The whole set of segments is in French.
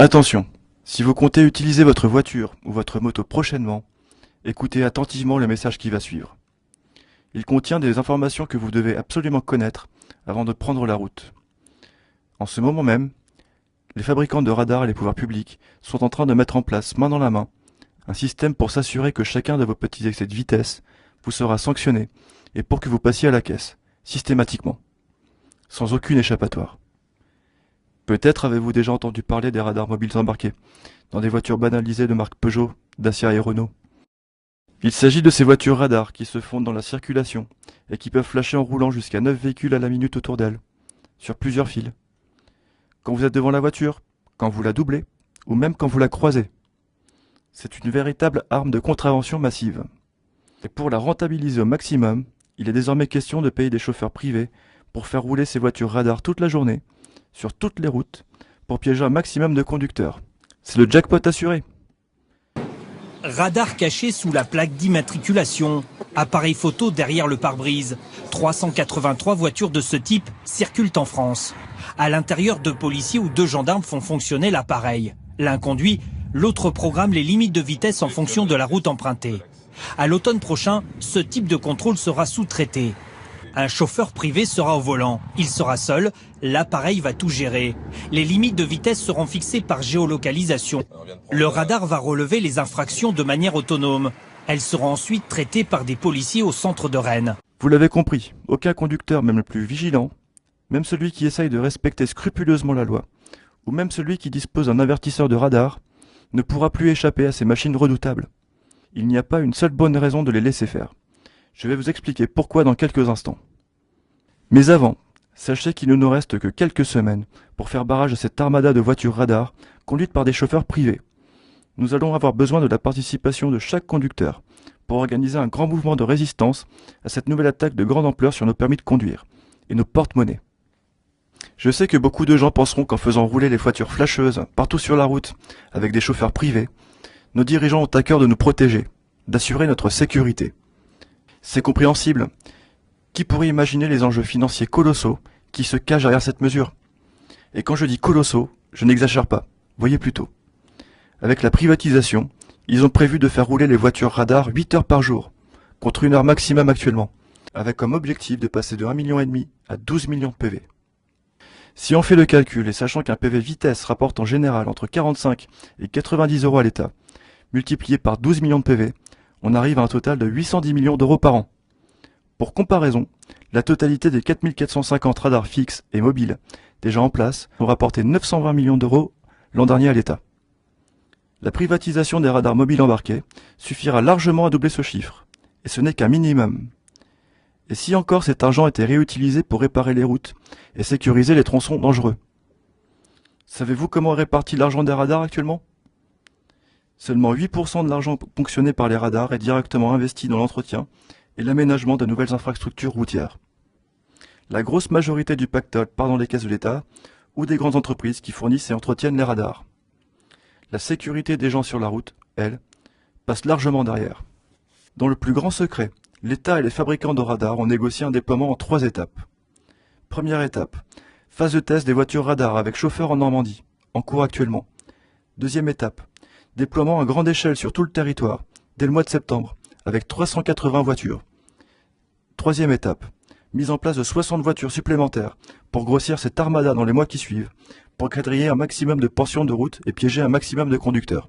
Attention, si vous comptez utiliser votre voiture ou votre moto prochainement, écoutez attentivement le message qui va suivre. Il contient des informations que vous devez absolument connaître avant de prendre la route. En ce moment même, les fabricants de radars et les pouvoirs publics sont en train de mettre en place, main dans la main, un système pour s'assurer que chacun de vos petits excès de vitesse vous sera sanctionné et pour que vous passiez à la caisse, systématiquement, sans aucune échappatoire. Peut-être avez-vous déjà entendu parler des radars mobiles embarqués dans des voitures banalisées de marque Peugeot, Dacia et Renault. Il s'agit de ces voitures radars qui se fondent dans la circulation et qui peuvent flasher en roulant jusqu'à 9 véhicules à la minute autour d'elles, sur plusieurs fils. Quand vous êtes devant la voiture, quand vous la doublez, ou même quand vous la croisez. C'est une véritable arme de contravention massive. Et pour la rentabiliser au maximum, il est désormais question de payer des chauffeurs privés pour faire rouler ces voitures radars toute la journée, sur toutes les routes, pour piéger un maximum de conducteurs. C'est le jackpot assuré. Radar caché sous la plaque d'immatriculation, appareil photo derrière le pare-brise. 383 voitures de ce type circulent en France. À l'intérieur, 2 policiers ou 2 gendarmes font fonctionner l'appareil. L'un conduit, l'autre programme les limites de vitesse en fonction de la route empruntée. À l'automne prochain, ce type de contrôle sera sous-traité. Un chauffeur privé sera au volant. Il sera seul, l'appareil va tout gérer. Les limites de vitesse seront fixées par géolocalisation. Le radar va relever les infractions de manière autonome. Elles seront ensuite traitées par des policiers au centre de Rennes. Vous l'avez compris, aucun conducteur, même le plus vigilant, même celui qui essaye de respecter scrupuleusement la loi, ou même celui qui dispose d'un avertisseur de radar, ne pourra plus échapper à ces machines redoutables. Il n'y a pas une seule bonne raison de les laisser faire. Je vais vous expliquer pourquoi dans quelques instants. Mais avant, sachez qu'il ne nous reste que quelques semaines pour faire barrage à cette armada de voitures radars conduites par des chauffeurs privés. Nous allons avoir besoin de la participation de chaque conducteur pour organiser un grand mouvement de résistance à cette nouvelle attaque de grande ampleur sur nos permis de conduire et nos porte-monnaies. Je sais que beaucoup de gens penseront qu'en faisant rouler les voitures flasheuses partout sur la route avec des chauffeurs privés, nos dirigeants ont à cœur de nous protéger, d'assurer notre sécurité. C'est compréhensible. Qui pourrait imaginer les enjeux financiers colossaux qui se cachent derrière cette mesure? Et quand je dis colossaux, je n'exagère pas, voyez plutôt. Avec la privatisation, ils ont prévu de faire rouler les voitures radars 8 heures par jour, contre 1 heure maximum actuellement, avec comme objectif de passer de 1,5 million à 12 millions de PV. Si on fait le calcul et sachant qu'un PV vitesse rapporte en général entre 45 et 90 euros à l'État, multiplié par 12 millions de PV, on arrive à un total de 810 millions d'euros par an. Pour comparaison, la totalité des 4450 radars fixes et mobiles déjà en place ont rapporté 920 millions d'euros l'an dernier à l'État. La privatisation des radars mobiles embarqués suffira largement à doubler ce chiffre, et ce n'est qu'un minimum. Et si encore cet argent était réutilisé pour réparer les routes et sécuriser les tronçons dangereux? Savez-vous comment est réparti l'argent des radars actuellement? Seulement 8% de l'argent ponctionné par les radars est directement investi dans l'entretien et l'aménagement de nouvelles infrastructures routières. La grosse majorité du pactole part dans les caisses de l'État ou des grandes entreprises qui fournissent et entretiennent les radars. La sécurité des gens sur la route, elle, passe largement derrière. Dans le plus grand secret, l'État et les fabricants de radars ont négocié un déploiement en 3 étapes. Première étape, phase de test des voitures radars avec chauffeur en Normandie, en cours actuellement. Deuxième étape, déploiement à grande échelle sur tout le territoire, dès le mois de septembre, avec 380 voitures. Troisième étape, mise en place de 60 voitures supplémentaires pour grossir cette armada dans les mois qui suivent, pour quadriller un maximum de portions de route et piéger un maximum de conducteurs.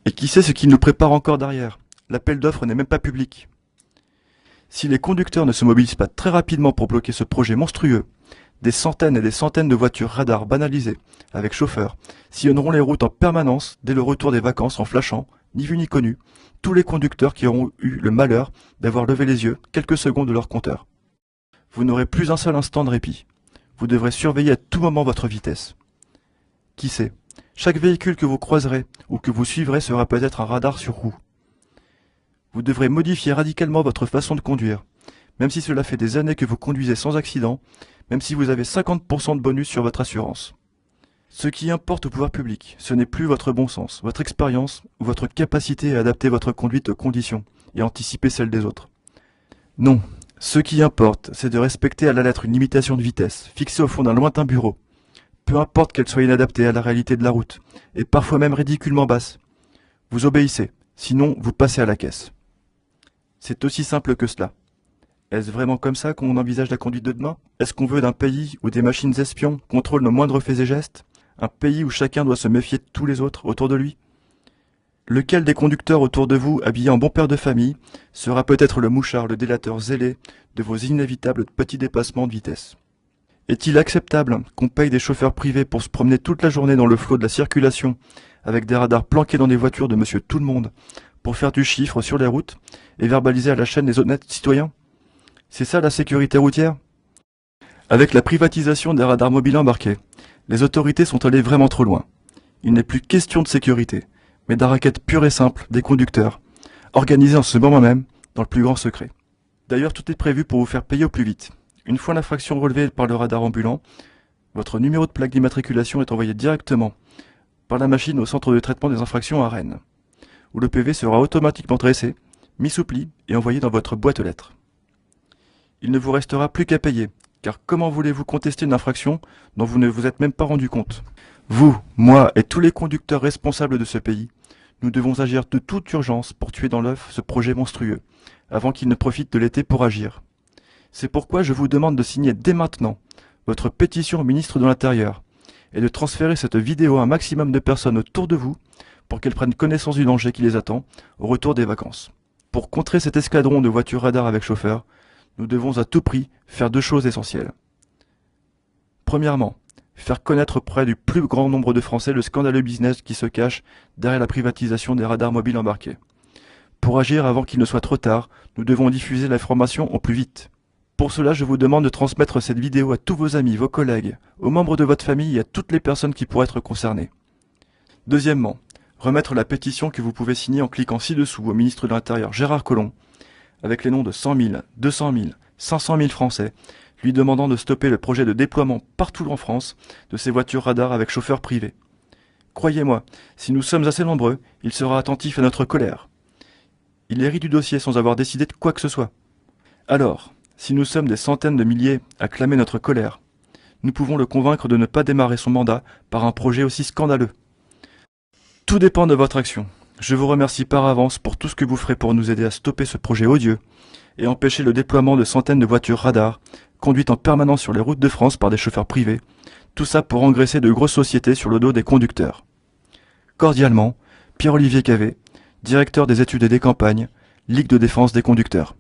Et qui sait ce qui nous prépare encore derrière? L'appel d'offres n'est même pas public. Si les conducteurs ne se mobilisent pas très rapidement pour bloquer ce projet monstrueux, des centaines et des centaines de voitures radars banalisées, avec chauffeurs, sillonneront les routes en permanence dès le retour des vacances en flashant, ni vu ni connu, tous les conducteurs qui auront eu le malheur d'avoir levé les yeux quelques secondes de leur compteur. Vous n'aurez plus un seul instant de répit. Vous devrez surveiller à tout moment votre vitesse. Qui sait, chaque véhicule que vous croiserez ou que vous suivrez sera peut-être un radar sur roue. Vous devrez modifier radicalement votre façon de conduire, même si cela fait des années que vous conduisez sans accident, même si vous avez 50% de bonus sur votre assurance. Ce qui importe au pouvoir public, ce n'est plus votre bon sens, votre expérience ou votre capacité à adapter votre conduite aux conditions et anticiper celles des autres. Non, ce qui importe, c'est de respecter à la lettre une limitation de vitesse, fixée au fond d'un lointain bureau, peu importe qu'elle soit inadaptée à la réalité de la route, et parfois même ridiculement basse. Vous obéissez, sinon vous passez à la caisse. C'est aussi simple que cela. Est-ce vraiment comme ça qu'on envisage la conduite de demain? Est-ce qu'on veut d'un pays où des machines espions contrôlent nos moindres faits et gestes? Un pays où chacun doit se méfier de tous les autres autour de lui? Lequel des conducteurs autour de vous, habillés en bon père de famille, sera peut-être le mouchard, le délateur zélé de vos inévitables petits dépassements de vitesse? Est-il acceptable qu'on paye des chauffeurs privés pour se promener toute la journée dans le flot de la circulation, avec des radars planqués dans des voitures de monsieur tout le monde, pour faire du chiffre sur les routes et verbaliser à la chaîne les honnêtes citoyens? C'est ça la sécurité routière? Avec la privatisation des radars mobiles embarqués, les autorités sont allées vraiment trop loin. Il n'est plus question de sécurité, mais d'un racket pur et simple des conducteurs, organisé en ce moment même, dans le plus grand secret. D'ailleurs, tout est prévu pour vous faire payer au plus vite. Une fois l'infraction relevée par le radar ambulant, votre numéro de plaque d'immatriculation est envoyé directement par la machine au centre de traitement des infractions à Rennes, où le PV sera automatiquement dressé, mis sous pli et envoyé dans votre boîte aux lettres. Il ne vous restera plus qu'à payer, car comment voulez-vous contester une infraction dont vous ne vous êtes même pas rendu compte? Vous, moi et tous les conducteurs responsables de ce pays, nous devons agir de toute urgence pour tuer dans l'œuf ce projet monstrueux, avant qu'il ne profite de l'été pour agir. C'est pourquoi je vous demande de signer dès maintenant votre pétition au ministre de l'Intérieur et de transférer cette vidéo à un maximum de personnes autour de vous pour qu'elles prennent connaissance du danger qui les attend au retour des vacances. Pour contrer cet escadron de voitures radars avec chauffeur, nous devons à tout prix faire deux choses essentielles. Premièrement, faire connaître auprès du plus grand nombre de Français le scandaleux business qui se cache derrière la privatisation des radars mobiles embarqués. Pour agir avant qu'il ne soit trop tard, nous devons diffuser l'information au plus vite. Pour cela, je vous demande de transmettre cette vidéo à tous vos amis, vos collègues, aux membres de votre famille et à toutes les personnes qui pourraient être concernées. Deuxièmement, remettre la pétition que vous pouvez signer en cliquant ci-dessous au ministre de l'Intérieur Gérard Collomb, avec les noms de 100 000, 200 000, 500 000 Français, lui demandant de stopper le projet de déploiement partout en France de ces voitures radars avec chauffeur privé. Croyez-moi, si nous sommes assez nombreux, il sera attentif à notre colère. Il hérite du dossier sans avoir décidé de quoi que ce soit. Alors, si nous sommes des centaines de milliers à clamer notre colère, nous pouvons le convaincre de ne pas démarrer son mandat par un projet aussi scandaleux. Tout dépend de votre action. Je vous remercie par avance pour tout ce que vous ferez pour nous aider à stopper ce projet odieux et empêcher le déploiement de centaines de voitures radars conduites en permanence sur les routes de France par des chauffeurs privés, tout ça pour engraisser de grosses sociétés sur le dos des conducteurs. Cordialement, Pierre-Olivier Cavé, directeur des études et des campagnes, Ligue de défense des conducteurs.